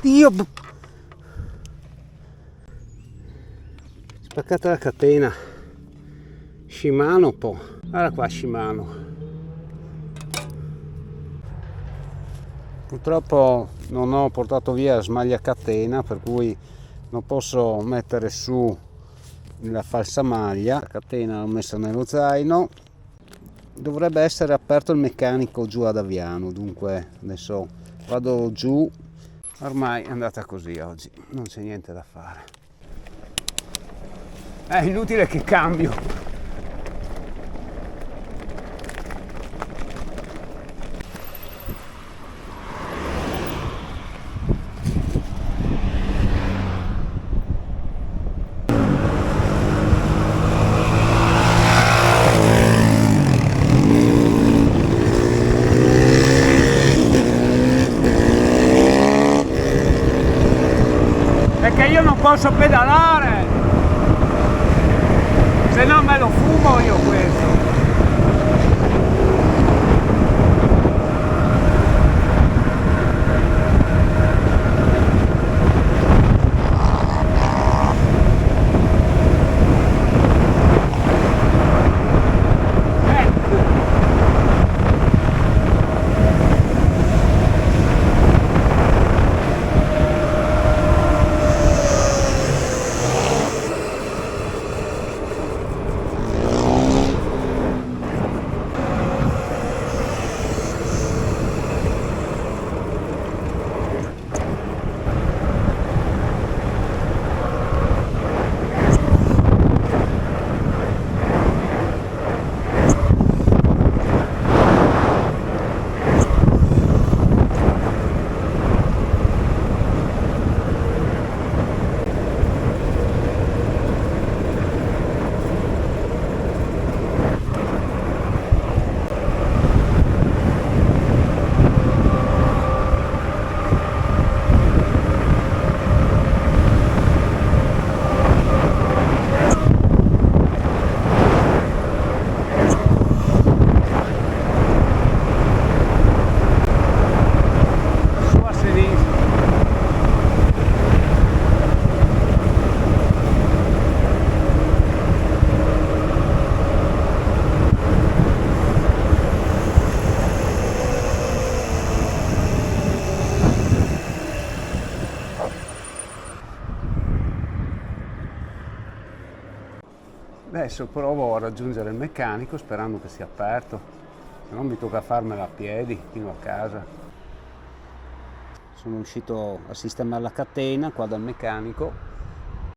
Dio! Spaccata la catena. Shimano po'. Guarda qua Shimano. Purtroppo non ho portato via la smaglia catena, per cui non posso mettere su la falsa maglia. La catena l'ho messa nello zaino. Dovrebbe essere aperto il meccanico giù ad Aviano, dunque adesso vado giù. Ormai è andata così oggi, non c'è niente da fare. È inutile che cambio. Perché io non posso pedalare, se no me lo fumo io questo. Adesso provo a raggiungere il meccanico sperando che sia aperto, se no mi tocca farmela a piedi fino a casa. Sono uscito a sistemare la catena qua dal meccanico.